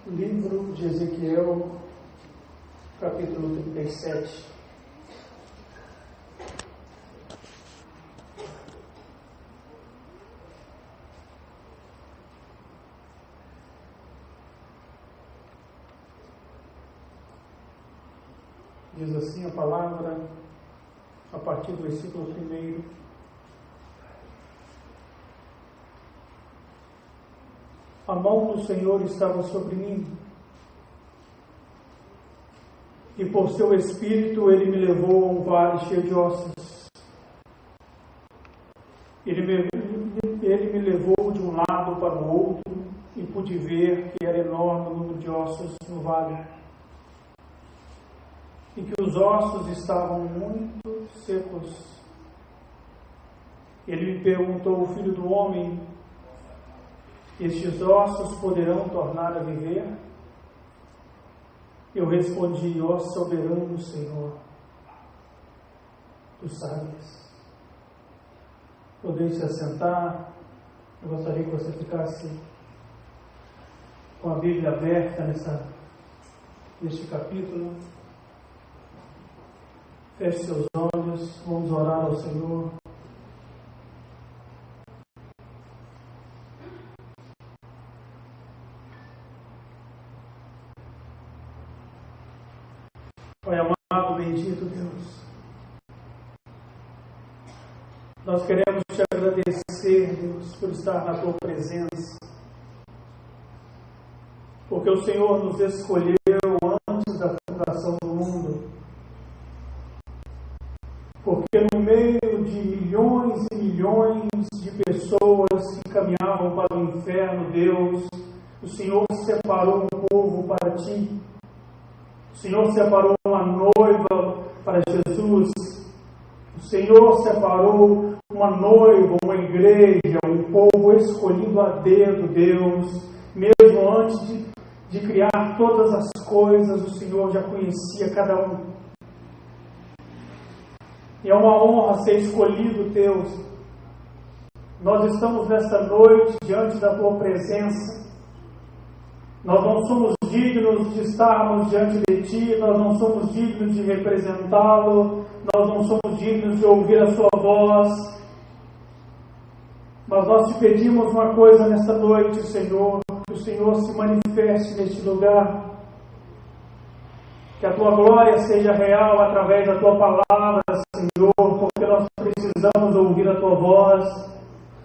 Livro de Ezequiel, capítulo 37. Diz assim a palavra, a partir do versículo 1. A mão do Senhor estava sobre mim, e por seu espírito ele me levou a um vale cheio de ossos. Ele me levou de um lado para o outro, e pude ver que era enorme o número de ossos no vale, e que os ossos estavam muito secos. Ele me perguntou: filho do homem, estes ossos poderão tornar a viver? Eu respondi: ó soberano Senhor, tu sabes. Podeis se assentar. Eu gostaria que você ficasse com a Bíblia aberta neste capítulo. Feche seus olhos, vamos orar ao Senhor. Pai amado, bendito Deus, nós queremos te agradecer, Deus, por estar na tua presença, porque o Senhor nos escolheu antes da fundação do mundo, porque no meio de milhões e milhões de pessoas que caminhavam para o inferno, Deus, o Senhor separou um povo para ti. O Senhor separou uma noiva para Jesus. O Senhor separou uma noiva, uma igreja, um povo escolhido a dedo, Deus. Mesmo antes de criar todas as coisas, o Senhor já conhecia cada um. E é uma honra ser escolhido, Deus. Nós estamos nesta noite diante da tua presença. Nós não somos dignos de estarmos diante de Ti, nós não somos dignos de representá-lo, nós não somos dignos de ouvir a Sua voz. Mas nós te pedimos uma coisa nesta noite, Senhor, que o Senhor se manifeste neste lugar, que a Tua glória seja real através da Tua palavra, Senhor, porque nós precisamos ouvir a Tua voz,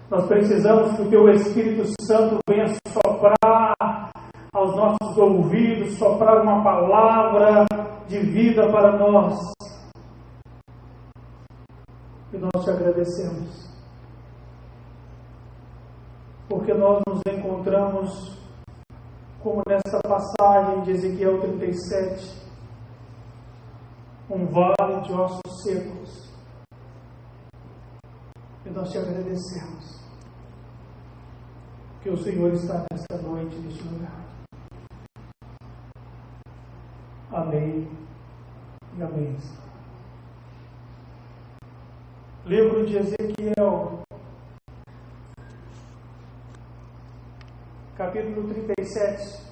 nós precisamos que o Teu Espírito Santo venha soprar aos nossos ouvidos, soprar uma palavra de vida para nós. E nós te agradecemos, porque nós nos encontramos, como nesta passagem de Ezequiel 37, um vale de ossos secos. E nós te agradecemos, que o Senhor está nesta noite, neste lugar. Amém e amém. Livro de Ezequiel, capítulo 37.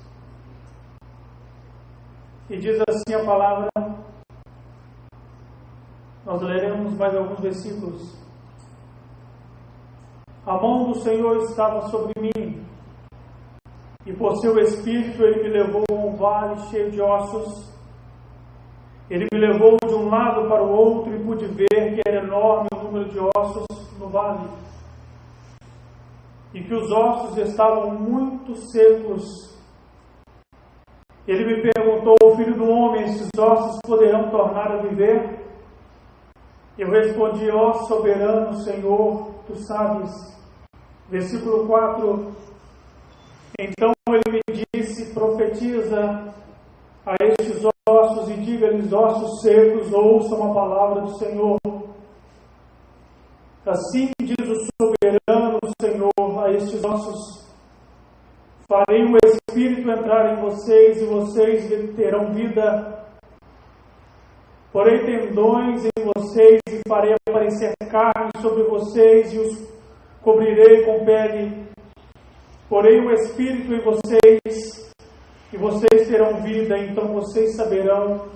E diz assim a palavra, nós leremos mais alguns versículos. A mão do Senhor estava sobre mim, e por seu espírito ele me levou a um vale cheio de ossos. Ele me levou de um lado para o outro e pude ver que era enorme o número de ossos no vale, e que os ossos estavam muito secos. Ele me perguntou: filho do homem, esses ossos poderão tornar a viver? Eu respondi: ó soberano Senhor, tu sabes. Versículo 4. Então ele me disse: profetiza a estes ossos e diga-lhes: ossos secos, ouçam a palavra do Senhor. Assim diz o soberano Senhor a estes ossos: farei o Espírito entrar em vocês e vocês terão vida. Porei tendões em vocês e farei aparecer carne sobre vocês e os cobrirei com pele. Porei o Espírito em vocês e vocês terão vida, então vocês saberão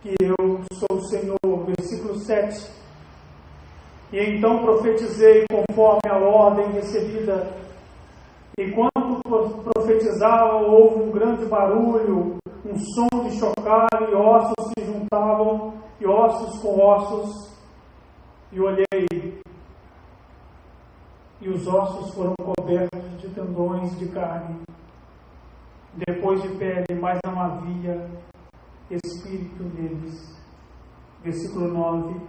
que eu sou o Senhor. Versículo 7. E então profetizei conforme a ordem recebida. Enquanto profetizava, houve um grande barulho, um som de chocalho, e ossos se juntavam, e ossos com ossos. E olhei, e os ossos foram cobertos de tendões de carne, depois de pele, mas não havia espírito neles. Versículo 9.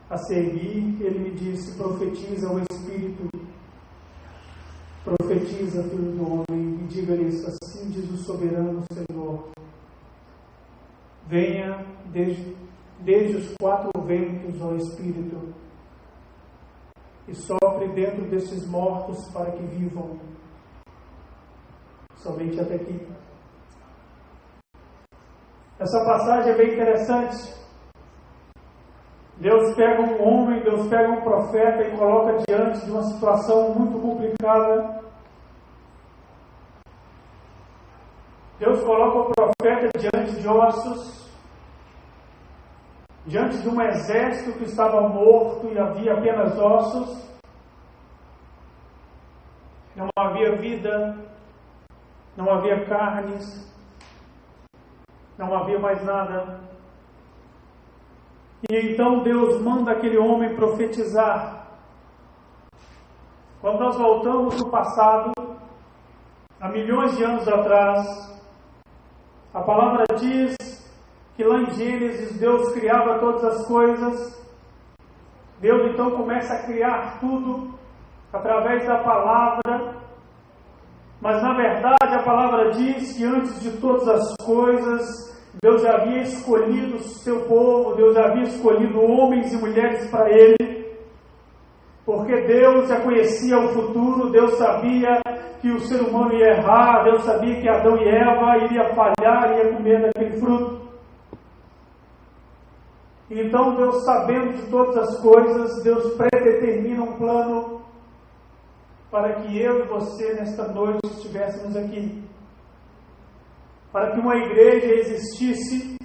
A seguir, ele me disse: profetiza o Espírito, profetiza, filho do homem, e diga-lhes: assim diz o soberano Senhor, venha desde os quatro ventos, ó Espírito, e sopre dentro destes mortos para que vivam. Somente até aqui. Essa passagem é bem interessante. Deus pega um homem, Deus pega um profeta e coloca diante de uma situação muito complicada. Deus coloca o profeta diante de ossos, diante de um exército que estava morto e havia apenas ossos. Não havia vida, não havia carnes, não havia mais nada. E então Deus manda aquele homem profetizar. Quando nós voltamos no passado, há milhões de anos atrás, a palavra diz que lá em Gênesis Deus criava todas as coisas. Deus então começa a criar tudo através da palavra. Mas na verdade a palavra diz que antes de todas as coisas, Deus já havia escolhido o seu povo, Deus já havia escolhido homens e mulheres para Ele, porque Deus já conhecia o futuro, Deus sabia que o ser humano ia errar, Deus sabia que Adão e Eva iria falhar, ia comer daquele fruto. Então Deus, sabendo de todas as coisas, Deus predetermina um plano para que eu e você nesta noite estivéssemos aqui. Para que uma igreja existisse,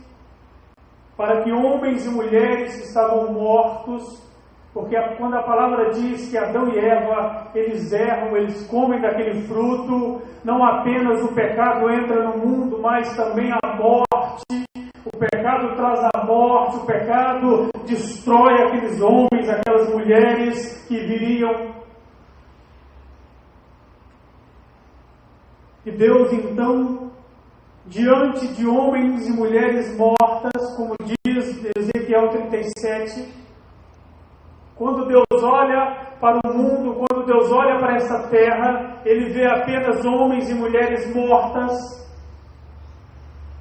para que homens e mulheres que estavam mortos, porque quando a palavra diz que Adão e Eva, eles erram, eles comem daquele fruto, não apenas o pecado entra no mundo, mas também a morte. O pecado traz a morte, o pecado destrói aqueles homens, aquelas mulheres que viriam. E Deus então, diante de homens e mulheres mortas, como diz Ezequiel 37, quando Deus olha para o mundo, quando Deus olha para essa terra, Ele vê apenas homens e mulheres mortas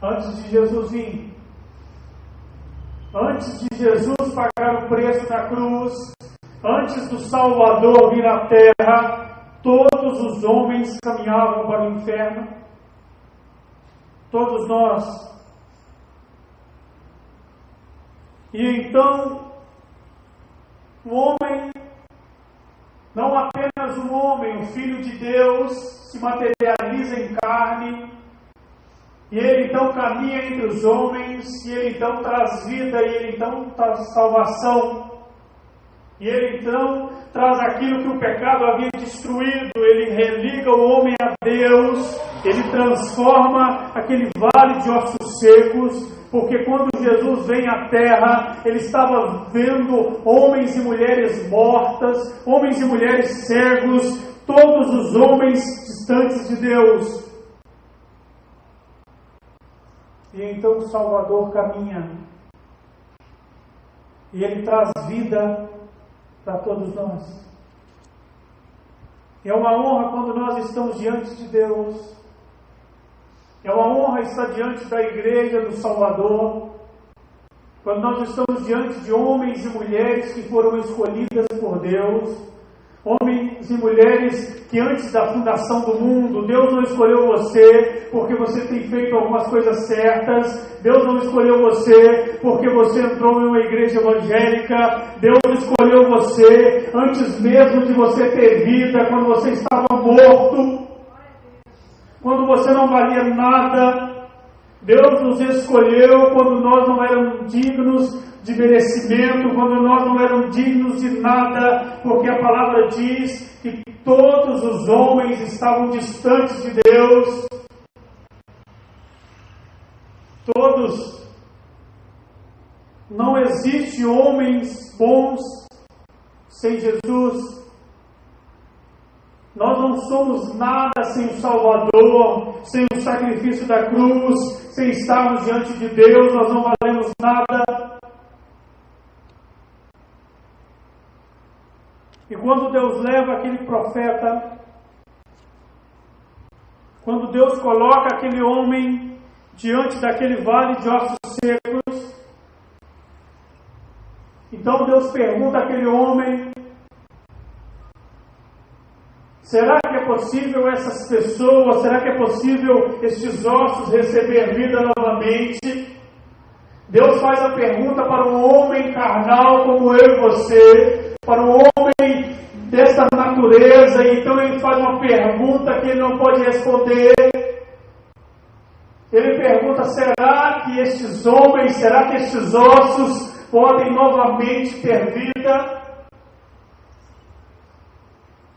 antes de Jesus vir. Antes de Jesus pagar o preço na cruz, antes do Salvador vir à terra, todos os homens caminhavam para o inferno. Todos nós. E então, o homem, não apenas o homem, o Filho de Deus, se materializa em carne, e ele então caminha entre os homens, e ele então traz vida, e ele então traz salvação, e ele então traz aquilo que o pecado havia destruído. Ele religa o homem a Deus, ele transforma aquele vale de ossos secos, porque quando Jesus vem à terra, ele estava vendo homens e mulheres mortas, homens e mulheres cegos, todos os homens distantes de Deus. E então o Salvador caminha, e ele traz vida para todos nós. É uma honra quando nós estamos diante de Deus. É uma honra estar diante da igreja do Salvador. Quando nós estamos diante de homens e mulheres que foram escolhidas por Deus. Homens e mulheres que antes da fundação do mundo, Deus não escolheu você porque você tem feito algumas coisas certas. Deus não escolheu você porque você entrou em uma igreja evangélica. Deus escolheu você antes mesmo de você ter vida, quando você estava morto. quando você não valia nada. Deus nos escolheu quando nós não éramos dignos de merecimento, quando nós não éramos dignos de nada, porque a palavra diz que todos os homens estavam distantes de Deus. Todos. Não existe homens bons sem Jesus. Nós não somos nada sem o Salvador, sem o sacrifício da cruz, sem estarmos diante de Deus, nós não valemos nada. E quando Deus leva aquele profeta, quando Deus coloca aquele homem diante daquele vale de ossos secos, então Deus pergunta àquele homem: será que é possível essas pessoas, será que é possível estes ossos receber vida novamente? Deus faz a pergunta para um homem carnal como eu e você, para um homem dessa natureza, e então ele faz uma pergunta que ele não pode responder. Ele pergunta: será que estes homens, será que estes ossos podem novamente ter vida?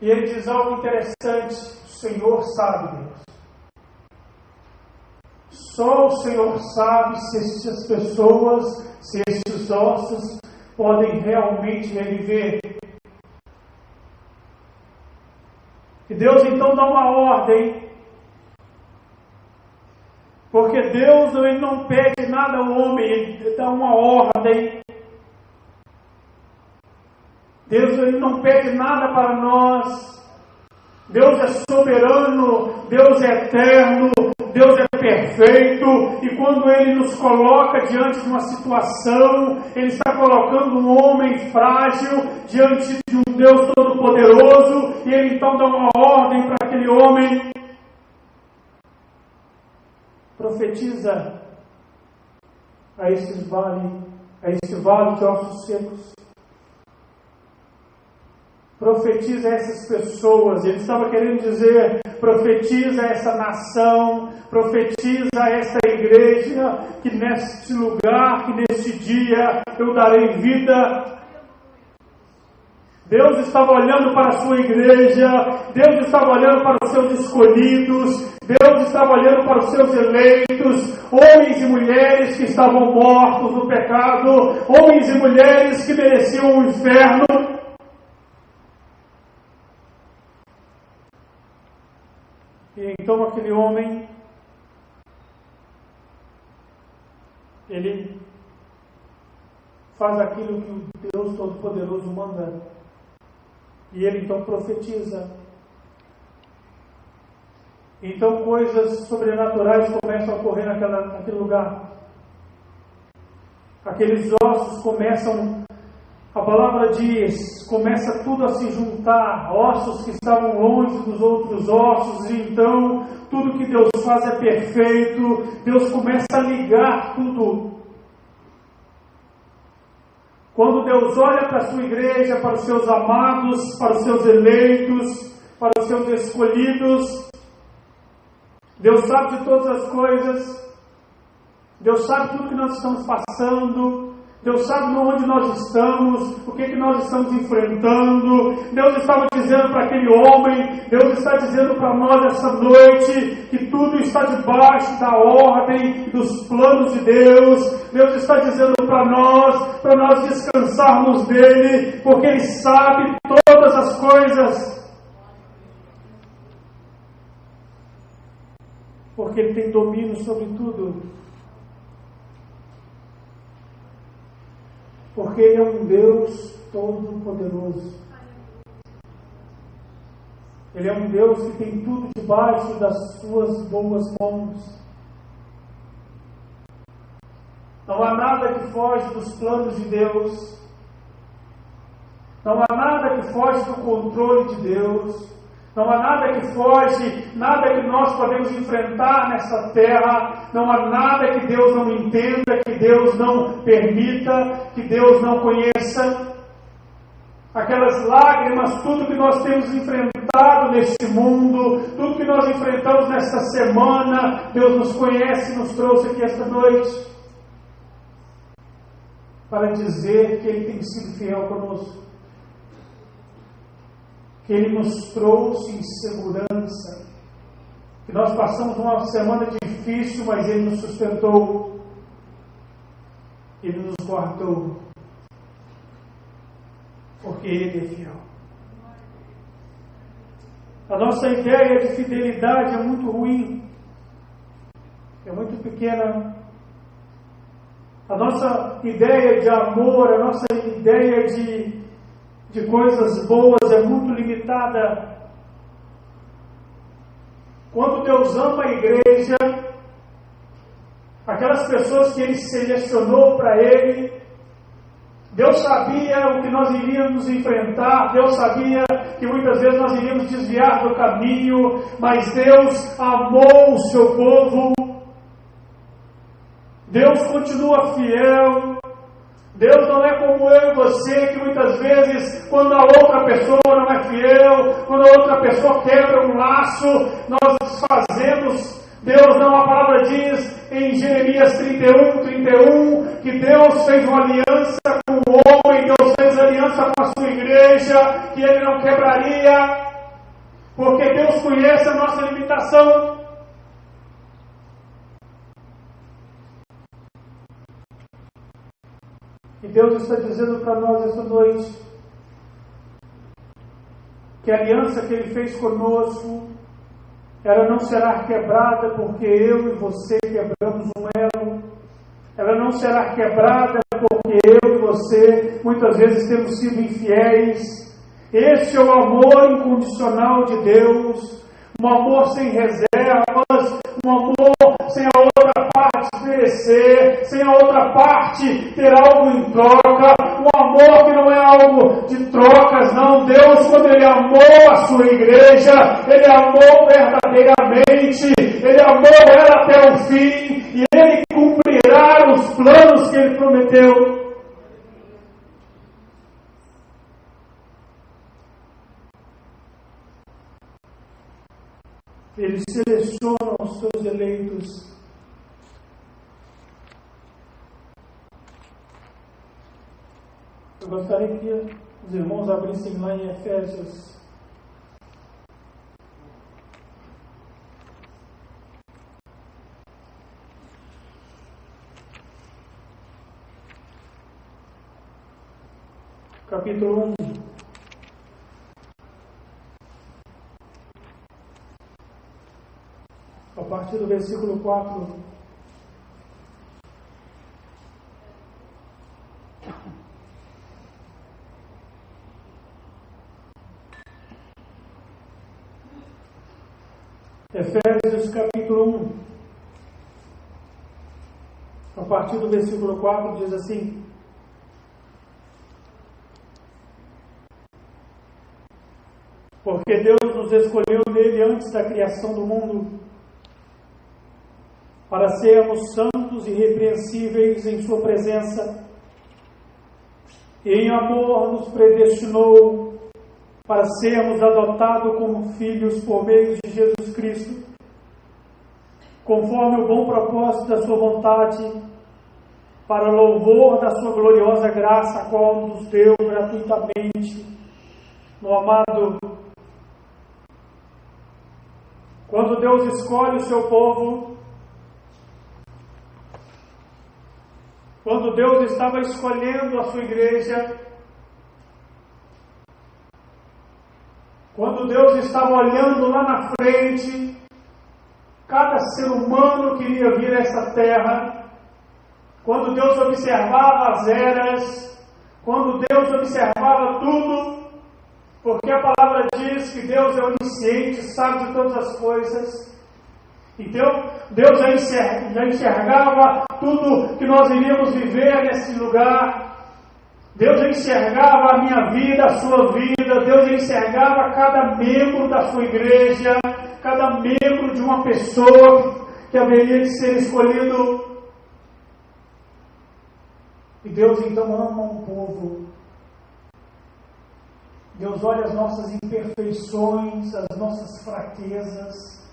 E ele diz algo interessante: o Senhor sabe, Deus. Só o Senhor sabe se estas pessoas, se estes ossos podem realmente reviver. E Deus então dá uma ordem, porque Deus ele não pede nada ao homem, ele dá uma ordem. Deus ele não pede nada para nós. Deus é soberano, Deus é eterno, Deus é perfeito, e quando Ele nos coloca diante de uma situação, Ele está colocando um homem frágil diante de um Deus todo-poderoso, e Ele então dá uma ordem para aquele homem: profetiza a esse vale de ossos secos. Profetiza essas pessoas. Ele estava querendo dizer: profetiza essa nação, profetiza essa igreja, que neste lugar, que neste dia eu darei vida. Deus estava olhando para a sua igreja, Deus estava olhando para os seus escolhidos, Deus estava olhando para os seus eleitos, homens e mulheres que estavam mortos no pecado, homens e mulheres que mereciam o inferno. E então aquele homem, ele faz aquilo que o Deus Todo-Poderoso manda. E ele então profetiza. Então coisas sobrenaturais começam a ocorrer naquele lugar. Aqueles ossos começam, a palavra diz, começa tudo a se juntar, ossos que estavam longe dos outros ossos, e então tudo que Deus faz é perfeito, Deus começa a ligar tudo. Quando Deus olha para a sua igreja, para os seus amados, para os seus eleitos, para os seus escolhidos, Deus sabe de todas as coisas, Deus sabe tudo que nós estamos passando, Deus sabe onde nós estamos, o que nós estamos enfrentando. Deus estava dizendo para aquele homem, Deus está dizendo para nós essa noite, que tudo está debaixo da ordem, dos planos de Deus. Deus está dizendo para nós descansarmos nele, porque Ele sabe todas as coisas. Porque Ele tem domínio sobre tudo. Porque Ele é um Deus todo-poderoso. Ele é um Deus que tem tudo debaixo das suas boas mãos. Não há nada que foge dos planos de Deus. Não há nada que foge do controle de Deus. Não há nada que foge, nada que nós podemos enfrentar nessa terra. Não há nada que Deus não entenda, que Deus não permita, que Deus não conheça. Aquelas lágrimas, tudo que nós temos enfrentado enfrentado neste mundo, tudo que nós enfrentamos nesta semana, Deus nos conhece e nos trouxe aqui esta noite para dizer que Ele tem sido fiel conosco, que Ele nos trouxe em segurança, que nós passamos uma semana difícil, mas Ele nos sustentou, Ele nos guardou, porque Ele é fiel. A nossa ideia de fidelidade é muito ruim, é muito pequena. A nossa ideia de amor, a nossa ideia de coisas boas é muito limitada. Quando Deus ama a igreja, aquelas pessoas que Ele selecionou para Ele, Deus sabia o que nós iríamos enfrentar, Deus sabia que muitas vezes nós iríamos desviar do caminho, mas Deus amou o seu povo, Deus continua fiel. Deus não é como eu e você, que muitas vezes, quando a outra pessoa não é fiel, quando a outra pessoa quebra um laço, nós desfazemos. Deus não, a palavra diz em Jeremias 31, que Deus fez uma aliança com o homem, Deus fez aliança com a sua igreja, que Ele não quebraria, porque Deus conhece a nossa limitação. E Deus está dizendo para nós esta noite que a aliança que Ele fez conosco, ela não será quebrada porque eu e você quebramos um elo. Ela não será quebrada porque eu e você muitas vezes temos sido infiéis. Este é o amor incondicional de Deus, um amor sem reservas, um amor sem a outra parte oferecer, sem a outra parte ter algo em troca, um amor que não é algo de trocas, não. Deus, quando Ele amou a sua igreja, Ele amou verdadeiramente, Ele amou ela até o fim, e Ele cumprirá os planos que Ele prometeu. Ele seleciona os seus eleitos. Eu gostaria que os irmãos abrissem lá em Efésios. Capítulo 1. A partir do versículo 4. Efésios capítulo 1. A partir do versículo 4 diz assim: porque Deus nos escolheu nele antes da criação do mundo, para sermos santos e irrepreensíveis em sua presença, e em amor nos predestinou para sermos adotados como filhos por meio de Jesus Cristo, conforme o bom propósito da sua vontade, para louvor da sua gloriosa graça, a qual nos deu gratuitamente no amado. Quando Deus escolhe o seu povo, quando Deus estava escolhendo a sua igreja, quando Deus estava olhando lá na frente, cada ser humano que iria vir a essa terra, quando Deus observava as eras, quando Deus observava tudo, porque a palavra diz que Deus é onisciente, sabe de todas as coisas. Então, Deus já enxergava tudo que nós iríamos viver nesse lugar. Deus já enxergava a minha vida, a sua vida. Deus já enxergava cada membro da sua igreja, cada membro de uma pessoa que haveria de ser escolhido. E Deus então ama um povo. Deus olha as nossas imperfeições, as nossas fraquezas.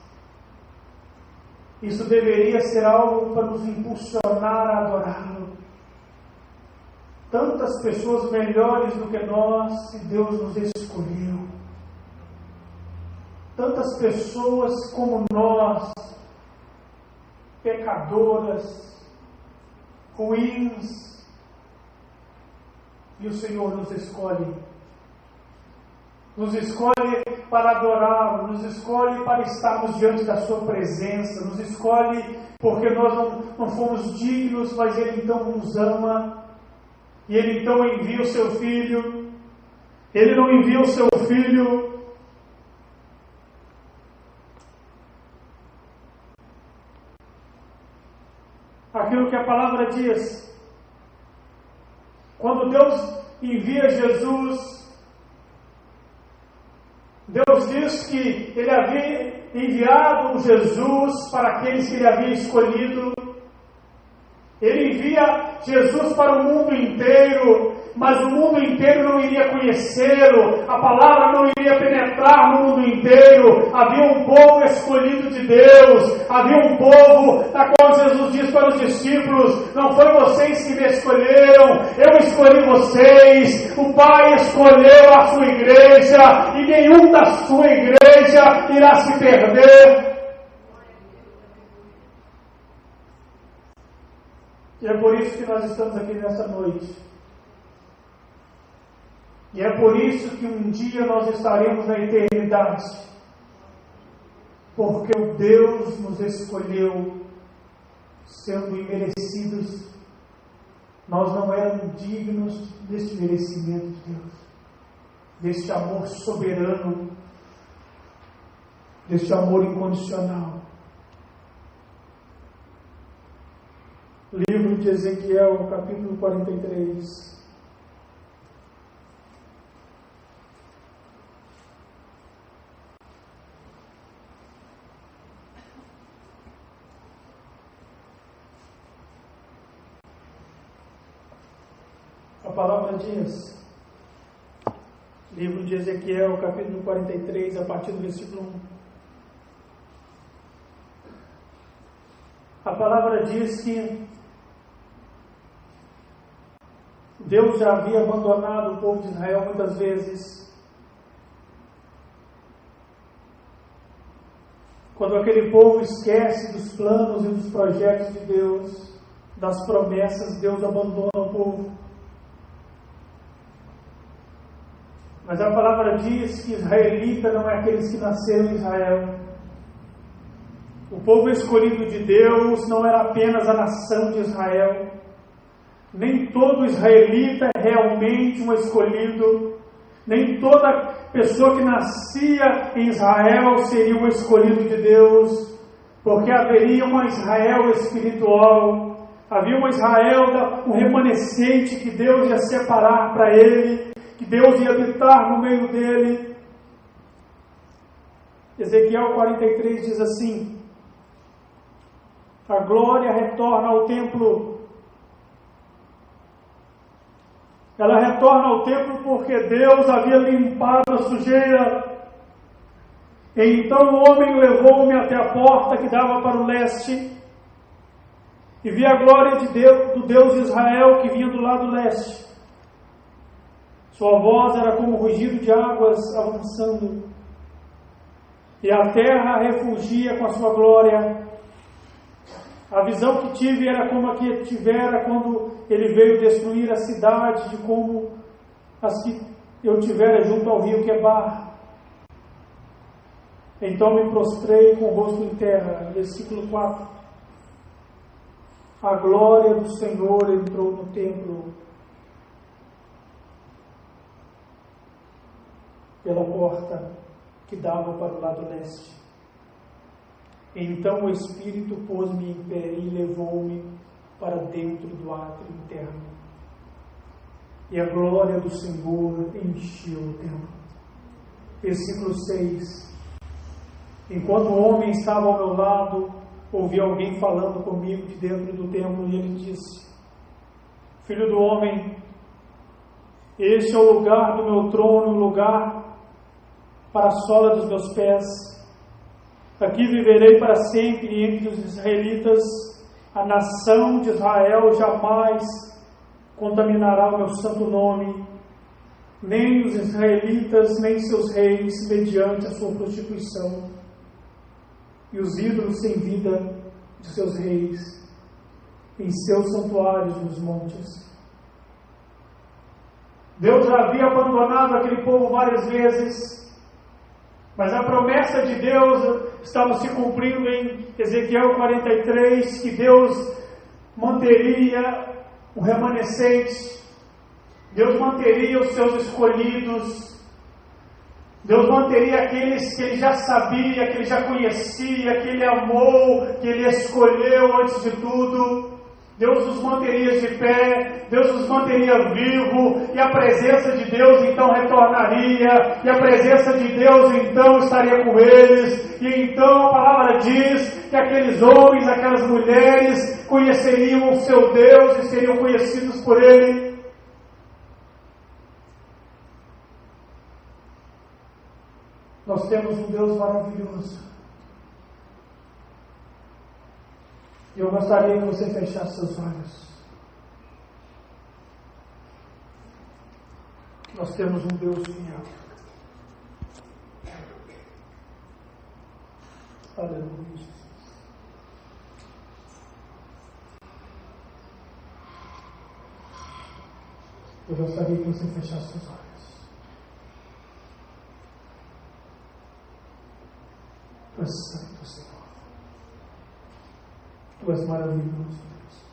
Isso deveria ser algo para nos impulsionar a adorá-lo. Tantas pessoas melhores do que nós, e Deus nos escolheu. Tantas pessoas como nós, pecadoras, ruins, e o Senhor nos escolhe. Nos escolhe para adorá-lo, nos escolhe para estarmos diante da sua presença, nos escolhe porque nós não fomos dignos, mas Ele então nos ama, e Ele então envia o seu Filho. Ele não envia o seu Filho aquilo que a palavra diz. Quando Deus envia Jesus, Deus diz que Ele havia enviado Jesus para aqueles que Ele havia escolhido. Ele envia Jesus para o mundo inteiro, mas o mundo inteiro não iria conhecê-lo, a palavra não iria penetrar no mundo inteiro. Havia um povo escolhido de Deus, havia um povo na qual Jesus diz para os discípulos: não foi vocês que me escolheram, eu escolhi vocês. O Pai escolheu a sua igreja, e nenhum da sua igreja irá se perder. E é por isso que nós estamos aqui nessa noite. E é por isso que um dia nós estaremos na eternidade. Porque o Deus nos escolheu, sendo imerecidos. Nós não éramos dignos deste merecimento de Deus, deste amor soberano, deste amor incondicional. Livro de Ezequiel, capítulo 43. A palavra diz, livro de Ezequiel, capítulo 43, a partir do versículo 1. A palavra diz que Deus já havia abandonado o povo de Israel muitas vezes. Quando aquele povo esquece dos planos e dos projetos de Deus, das promessas, Deus abandona o povo. Mas a palavra diz que israelita não é aqueles que nasceram em Israel. O povo escolhido de Deus não era apenas a nação de Israel. Nem todo israelita é realmente um escolhido. Nem toda pessoa que nascia em Israel seria um escolhido de Deus. Porque haveria uma Israel espiritual. Havia uma Israel, um remanescente que Deus ia separar para ele. Que Deus ia habitar no meio dele. Ezequiel 43 diz assim: a glória retorna ao templo. Ela retorna ao templo porque Deus havia limpado a sujeira. E então o homem levou-me até a porta que dava para o leste, e vi a glória de Deus, do Deus de Israel, que vinha do lado leste. Sua voz era como o rugido de águas avançando, e a terra refugia com a sua glória. A visão que tive era como a que tivera quando ele veio destruir a cidade, de como as que eu tivera junto ao rio Quebar. Então me prostrei com o rosto em terra. Versículo 4. A glória do Senhor entrou no templo pela porta que dava para o lado leste. Então o Espírito pôs-me em pé e levou-me para dentro do átrio interno. E a glória do Senhor encheu o templo. Versículo 6. Enquanto o homem estava ao meu lado, ouvi alguém falando comigo de dentro do templo, e ele disse: Filho do homem, Este é o lugar do meu trono, o lugar para a sola dos meus pés. Aqui viverei para sempre entre os israelitas. A nação de Israel jamais contaminará o meu santo nome, nem os israelitas, nem seus reis, mediante a sua prostituição, e os ídolos sem vida de seus reis, em seus santuários nos montes. Deus já havia abandonado aquele povo várias vezes, mas a promessa de Deus estava se cumprindo em Ezequiel 43, que Deus manteria o remanescente, Deus manteria os seus escolhidos, Deus manteria aqueles que Ele já sabia, que Ele já conhecia, que Ele amou, que Ele escolheu antes de tudo. Deus os manteria de pé, Deus os manteria vivo, e a presença de Deus então retornaria, e a presença de Deus então estaria com eles, e então a palavra diz que aqueles homens, aquelas mulheres conheceriam o seu Deus e seriam conhecidos por Ele. Nós temos um Deus maravilhoso. E eu gostaria que você fechasse seus olhos. Nós temos um Deus fiel. Aleluia, Jesus. Eu gostaria que você fechasse seus olhos. Tu és santo, Senhor. Tu és maravilhoso, Deus.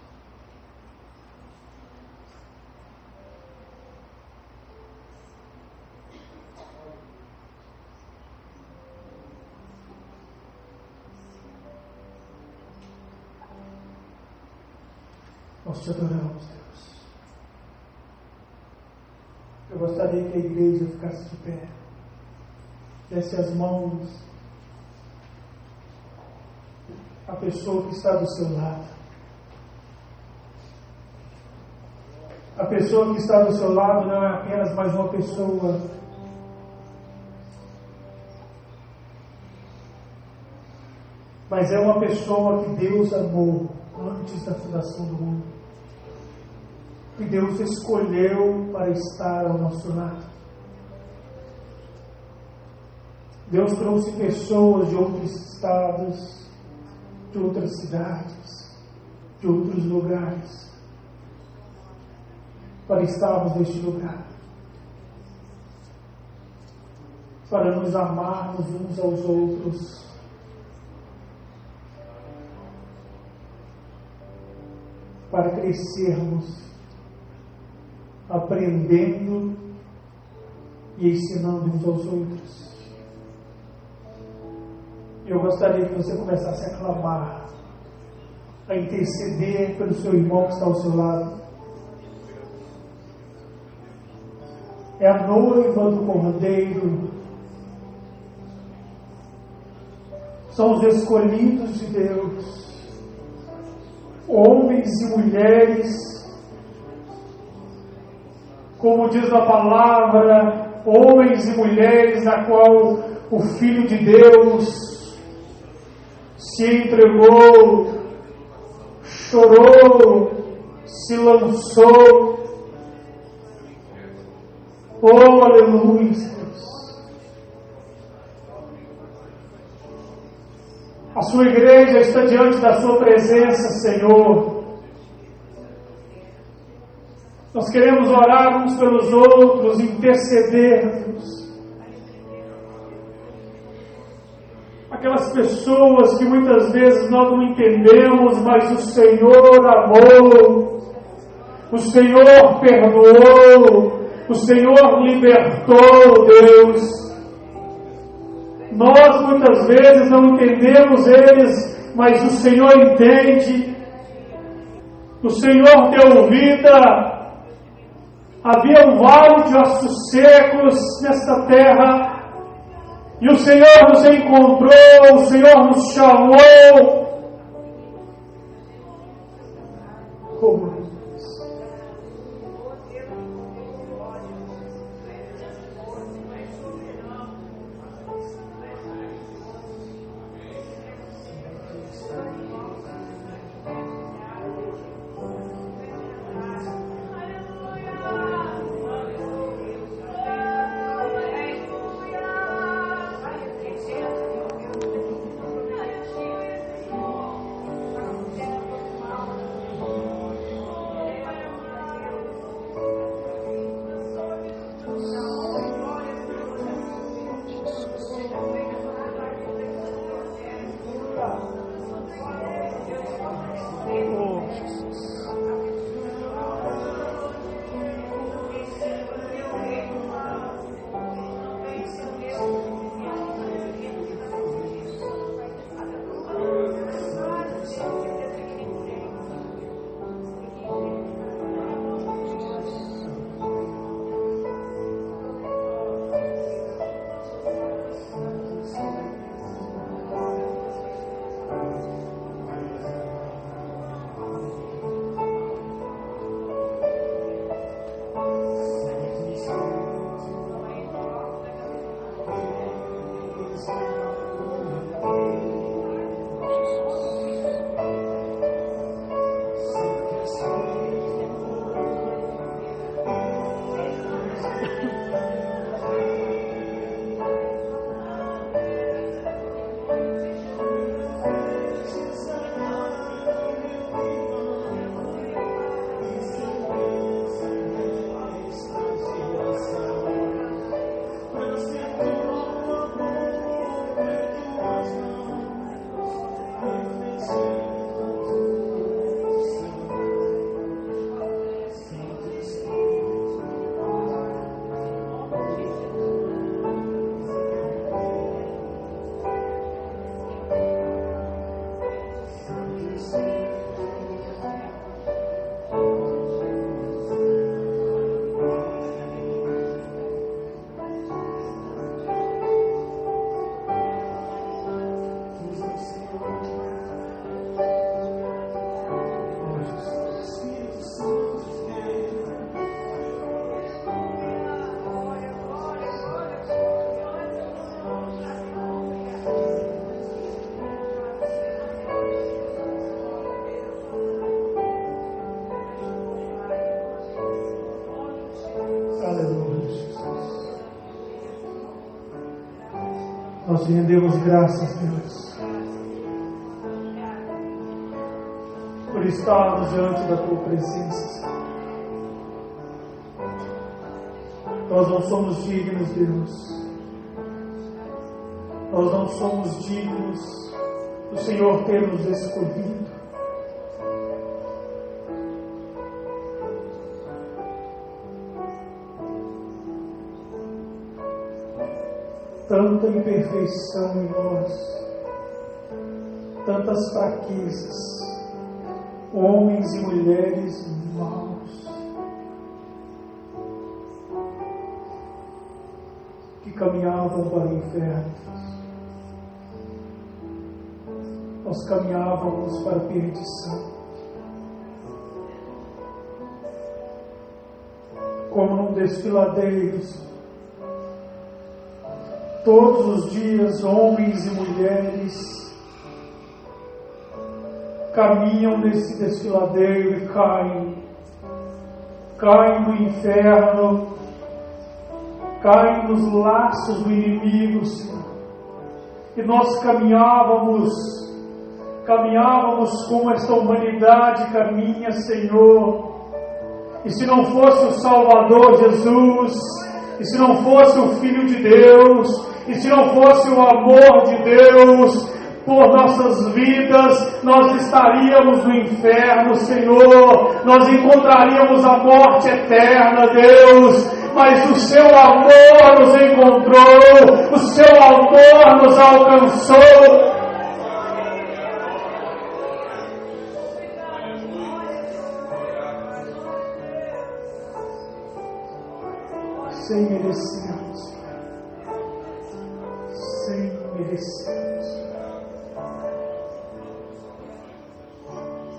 Nós te adoramos, Deus. Eu gostaria que a igreja ficasse de pé, desse as mãos a pessoa que está do seu lado. A pessoa que está do seu lado não é apenas mais uma pessoa, mas é uma pessoa que Deus amou antes da fundação do mundo, que Deus escolheu para estar ao nosso lado. Deus trouxe pessoas de outros estados, de outras cidades, de outros lugares, para estarmos neste lugar, para nos amarmos uns aos outros, para crescermos, aprendendo e ensinando uns aos outros. Eu gostaria que você começasse a clamar, a interceder pelo seu irmão que está ao seu lado. É a noiva do Cordeiro. São os escolhidos de Deus, homens e mulheres, como diz a palavra, homens e mulheres a qual o Filho de Deus se entregou, chorou, se lançou. Oh, aleluia, Deus. A sua igreja está diante da sua presença, Senhor. Nós queremos orar uns pelos outros, intercedermos. Aquelas pessoas que muitas vezes nós não entendemos, mas o Senhor amou, o Senhor perdoou, o Senhor libertou, Deus. Nós muitas vezes não entendemos eles, mas o Senhor entende. O Senhor deu vida. Havia um vale de ossos secos nesta terra, e o Senhor nos encontrou, o Senhor nos chamou. te rendemos graças, Deus, por estarmos diante da tua presença, Senhor. Nós não somos dignos, Deus. Nós não somos dignos do Senhor ter nos escolhido. Tanta imperfeição em nós, tantas fraquezas, homens e mulheres maus, que caminhavam para o inferno. Nós caminhávamos para a perdição. Como num desfiladeiro, todos os dias, homens e mulheres caminham nesse desfiladeiro e caem no inferno, caem nos laços do inimigo, Senhor. E nós caminhávamos como esta humanidade caminha, Senhor. E se não fosse o Salvador Jesus, e se não fosse o Filho de Deus, e se não fosse o amor de Deus por nossas vidas, nós estaríamos no inferno, Senhor. Nós encontraríamos a morte eterna, Deus. Mas o seu amor nos encontrou, o seu amor nos alcançou. Sem merecermos, sem merecermos,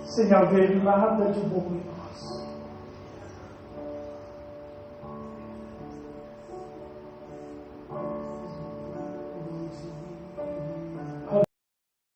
sem haver nada de bom em nós.